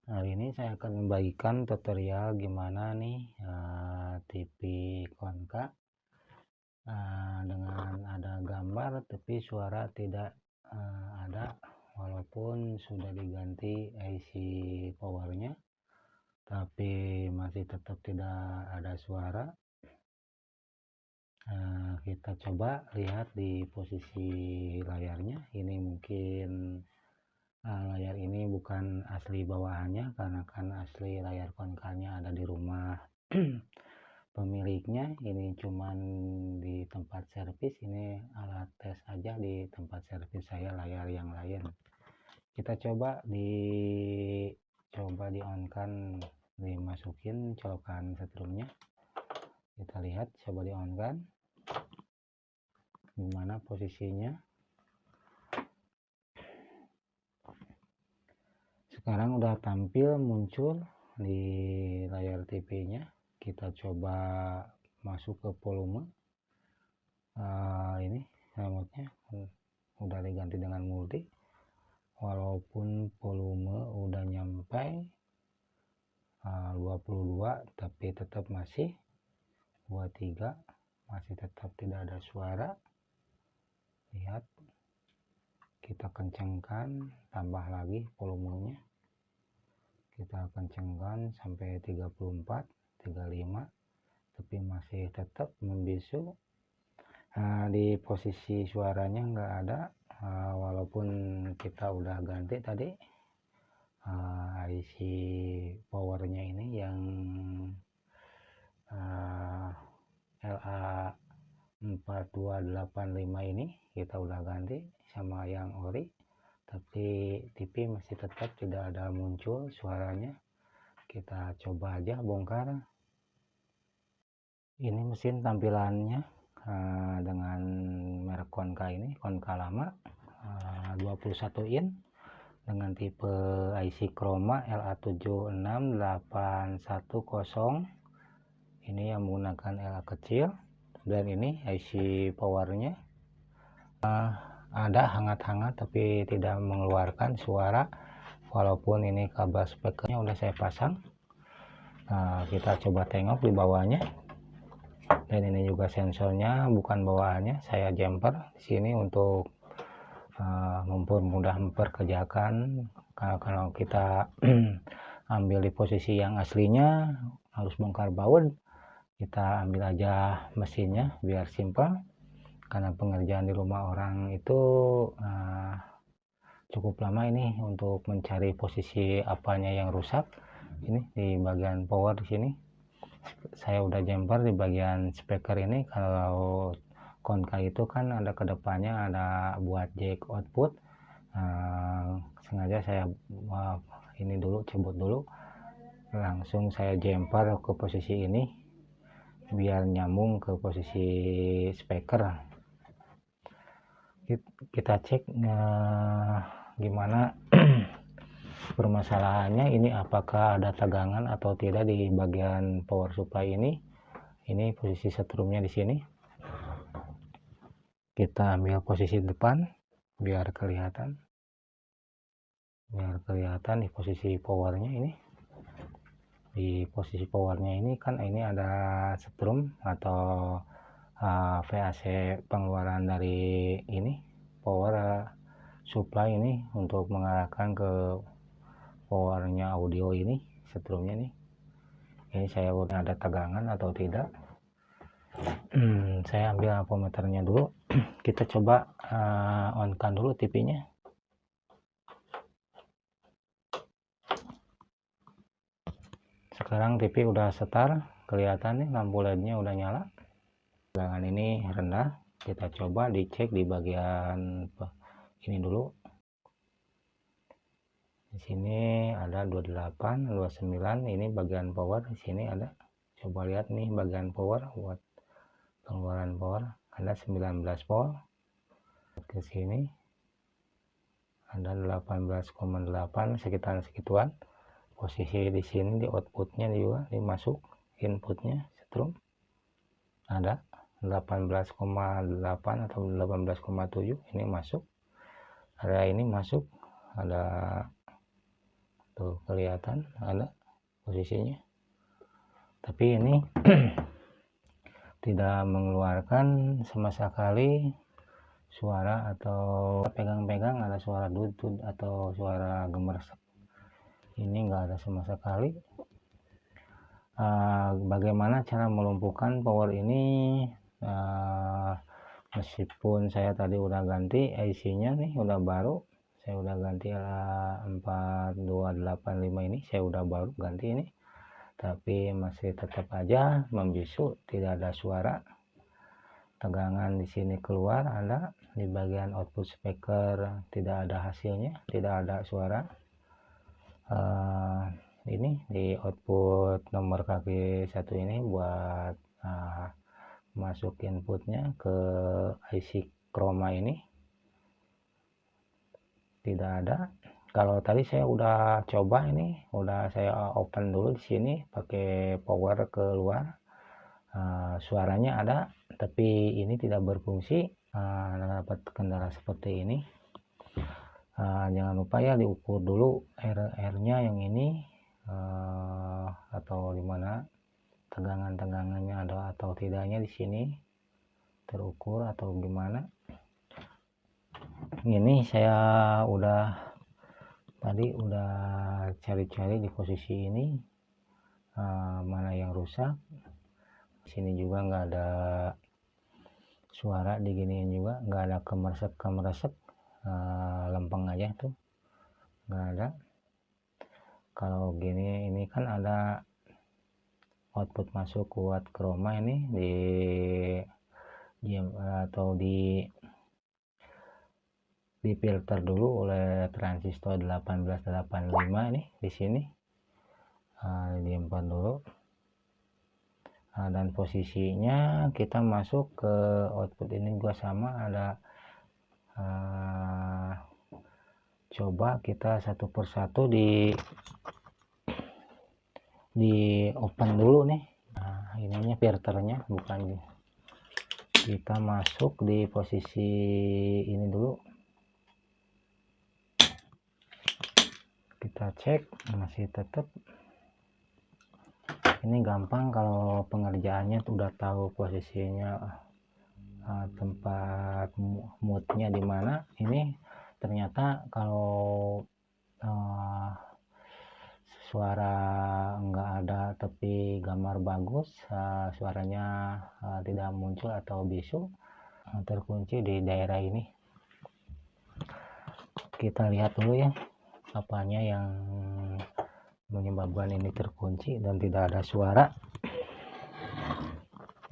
Hari ini saya akan membagikan tutorial gimana nih TV Konka dengan ada gambar tapi suara tidak ada, walaupun sudah diganti IC powernya tapi masih tetap tidak ada suara. Kita coba lihat di posisi layarnya. Ini mungkin layar ini bukan asli bawahannya, karena kan asli layar konkanya ada di rumah pemiliknya. Ini cuman di tempat servis, ini alat tes aja di tempat servis saya layar yang lain. Kita coba di on kan, dimasukin colokan setrumnya. Kita lihat, coba di on kan gimana posisinya. Sekarang udah tampil muncul di layar TV-nya. Kita coba masuk ke volume. Ini remote-nya udah diganti dengan multi, walaupun volume udah nyampe 22 tapi tetap masih 23, masih tetap tidak ada suara. Lihat, kita kencangkan, tambah lagi volumenya, kita kencangkan sampai 34, 35, tapi masih tetap membisu. Di posisi suaranya nggak ada, walaupun kita udah ganti tadi IC powernya ini yang LA4285 ini kita udah ganti sama yang ori, tapi TV masih tetap tidak ada muncul suaranya. Kita coba aja bongkar. Ini mesin tampilannya dengan merek Konka, ini Konka lama, 21 in dengan tipe IC Chroma LA76810. Ini yang menggunakan LA kecil, dan ini IC powernya ada hangat-hangat tapi tidak mengeluarkan suara, walaupun ini kabel speakernya udah saya pasang. Kita coba tengok di bawahnya, dan ini juga sensornya bukan bawaannya, saya jumper di sini untuk mempermudah memperkerjakan. Kalau kita ambil di posisi yang aslinya harus bongkar baut, kita ambil aja mesinnya biar simpel, karena pengerjaan di rumah orang itu cukup lama ini untuk mencari posisi apanya yang rusak. Ini di bagian power di sini saya udah jumper di bagian speaker ini. Kalau Konka itu kan ada kedepannya ada buat jack output, sengaja saya ini dulu cabut dulu, langsung saya jumper ke posisi ini biar nyambung ke posisi speaker. Kita cek gimana permasalahannya ini, apakah ada tegangan atau tidak di bagian power supply ini. Ini posisi setrumnya di sini. Kita ambil posisi depan biar kelihatan di posisi powernya ini. Di posisi powernya ini kan ini ada setrum atau VAC pengeluaran dari ini power supply ini untuk mengarahkan ke powernya audio ini, setrumnya nih. Ini saya udah ada tegangan atau tidak. Saya ambil ampermeternya dulu. Kita coba on kan dulu TV-nya. Sekarang TV udah start, kelihatan nih lampu LED-nya udah nyala. Tegangan ini rendah. Kita coba dicek di bagian ini dulu. Di sini ada 28, 29, ini bagian power. Di sini ada, coba lihat nih bagian power buat pengeluaran power, ada 19 volt. Ke sini ada 18,8, sekitaran segituan. Posisi di sini di outputnya juga dimasuk inputnya setrum ada 18,8 atau 18,7, ini masuk. Ada ini masuk, ada tuh kelihatan ada posisinya, tapi ini tidak mengeluarkan sama sekali suara atau pegang-pegang ada suara dudut atau suara gemersek. Ini enggak ada sama sekali. Bagaimana cara melumpuhkan power ini? Meskipun saya tadi udah ganti IC-nya nih, udah baru, saya udah ganti 4285 ini, saya udah baru ganti ini, tapi masih tetap aja membisu, tidak ada suara. Tegangan di sini keluar ada, di bagian output speaker tidak ada hasilnya, tidak ada suara. Ini di output nomor kaki 1 ini buat masuk inputnya ke IC chroma ini tidak ada. Kalau tadi saya udah coba ini, udah saya open dulu di sini pakai power keluar, suaranya ada, tapi ini tidak berfungsi. Dapat kendala seperti ini. Jangan lupa ya diukur dulu R-nya yang ini, atau dimana tegangannya ada atau tidaknya di sini terukur atau gimana. Ini saya tadi udah cari-cari di posisi ini, mana yang rusak. Di sini juga nggak ada suara, diginiin juga nggak ada kemeresek, lempeng aja tuh, nggak ada. Kalau gini ini kan ada output masuk kuat chroma ini atau di filter dulu oleh transistor 1885 ini di sini, diempat dulu. Dan posisinya kita masuk ke output ini juga sama, ada coba kita satu persatu di open dulu nih. Ininya filternya bukan, kita masuk di posisi ini dulu, kita cek masih tetap. Ini gampang kalau pengerjaannya udah tahu posisinya, tempat mode-nya di mana. Ini ternyata kalau suara enggak ada tapi gambar bagus, suaranya tidak muncul atau bisu, terkunci di daerah ini. Kita lihat dulu ya apanya yang menyebabkan ini terkunci dan tidak ada suara.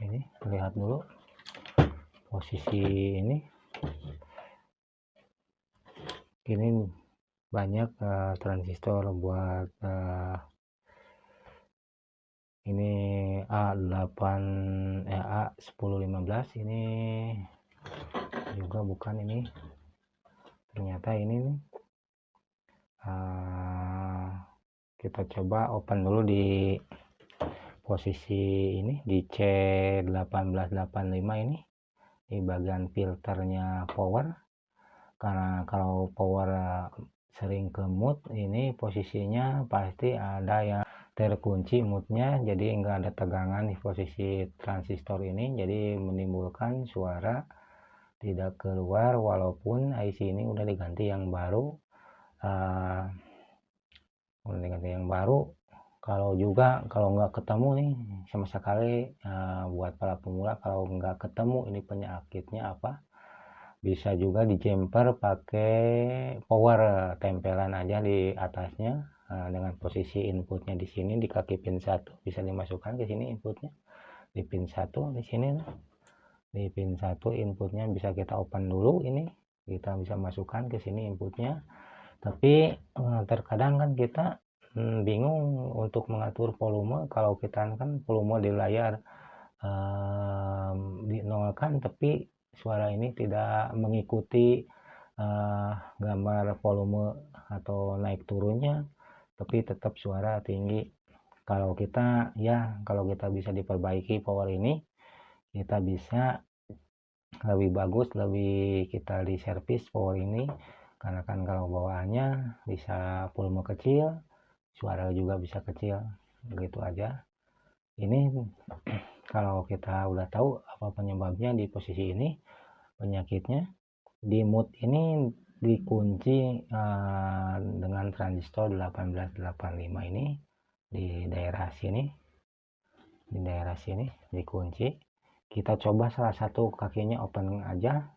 Ini lihat dulu posisi ini banyak transistor buat ini A1015 ini juga bukan, ini ternyata ini nih. Kita coba open dulu di posisi ini di C1885 ini di bagian filternya power, karena kalau power sering ke mute ini posisinya pasti ada yang terkunci mute-nya, jadi enggak ada tegangan di posisi transistor ini, jadi menimbulkan suara tidak keluar walaupun IC ini udah diganti yang baru. Kalau nggak ketemu nih sama sekali, buat para pemula kalau nggak ketemu ini penyakitnya apa, bisa juga di jumper pakai power tempelan aja di atasnya, dengan posisi inputnya di sini di kaki pin 1 bisa dimasukkan ke sini inputnya di pin 1 di sini. Di pin 1 inputnya bisa kita open dulu, ini kita bisa masukkan ke sini inputnya. Tapi terkadang kan kita bingung untuk mengatur volume. Kalau kita kan volume di layar dinolkan, tapi suara ini tidak mengikuti gambar volume atau naik turunnya, tapi tetap suara tinggi. Kalau kita bisa diperbaiki power ini, kita bisa lebih bagus, kita di servis power ini, karena kan kalau bawaannya bisa volume kecil suara juga bisa kecil, begitu aja. Ini kalau kita udah tahu apa penyebabnya di posisi ini, penyakitnya di mood ini dikunci dengan transistor 1885 ini di daerah sini, dikunci. Kita coba salah satu kakinya open aja,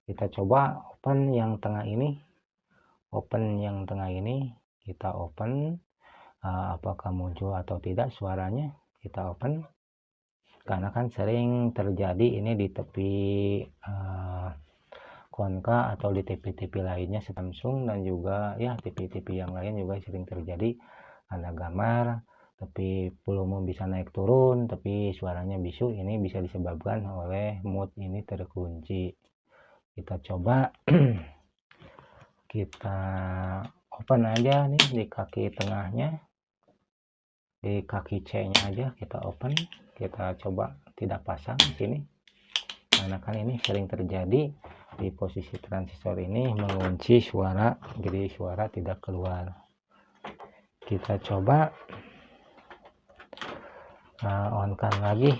kita coba open yang tengah ini, kita open, apakah muncul atau tidak suaranya. Kita open, karena kan sering terjadi ini di tepi Konka atau di TV-TV lainnya Samsung, dan juga ya TV-TV yang lain juga sering terjadi ada gambar tapi volume bisa naik turun tapi suaranya bisu. Ini bisa disebabkan oleh mood ini terkunci. Kita coba kita open aja nih di kaki tengahnya, di kaki C nya aja kita open. Kita coba tidak pasang di sini, karena kan ini sering terjadi di posisi transistor ini mengunci suara, jadi suara tidak keluar. Kita coba on kan lagi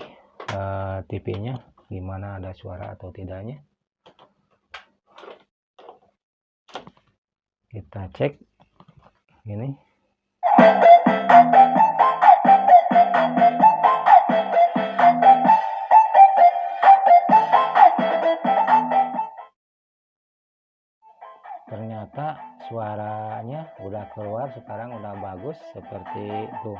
TV nya, gimana ada suara atau tidaknya. Kita cek ini, ternyata suaranya udah keluar sekarang, udah bagus seperti itu.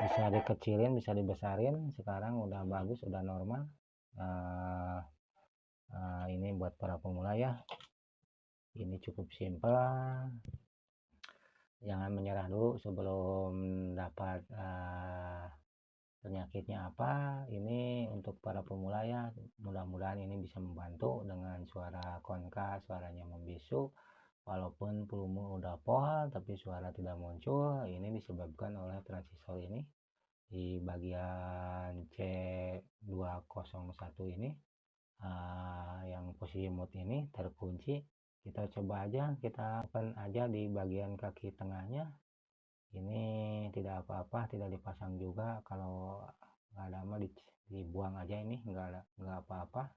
Bisa dikecilin, bisa dibesarin, sekarang udah bagus, udah normal. Ini buat para pemula ya, ini cukup simpel. Jangan menyerah dulu sebelum dapat penyakitnya apa. Ini untuk para pemula ya, mudah-mudahan ini bisa membantu dengan suara konka, suaranya membisu walaupun volume udah pol tapi suara tidak muncul. Ini disebabkan oleh transistor ini di bagian C201 ini, yang posisi mode ini terkunci. Kita coba aja, kita open aja di bagian kaki tengahnya. Ini tidak apa-apa, tidak dipasang juga, kalau nggak ada mah dibuang aja, ini nggak apa-apa.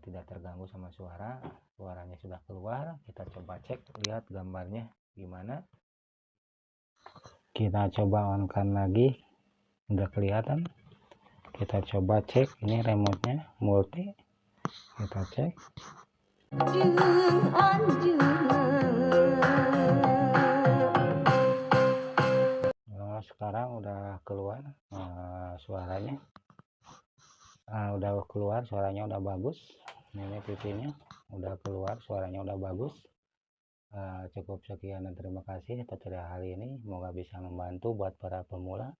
Tidak terganggu sama suaranya sudah keluar. Kita coba cek, lihat gambarnya gimana. Kita coba on kan lagi, udah kelihatan. Kita coba cek, ini remote-nya multi, kita cek. Sekarang udah keluar suaranya, udah keluar suaranya, udah bagus. Ini TV-nya udah keluar suaranya, udah bagus. Cukup sekian dan terima kasih tutorial hari ini, semoga bisa membantu buat para pemula.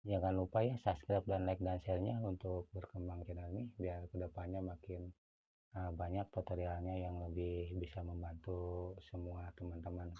Jangan lupa ya subscribe dan like dan share-nya untuk berkembang channel ini, biar kedepannya makin banyak tutorialnya yang lebih bisa membantu semua teman-teman.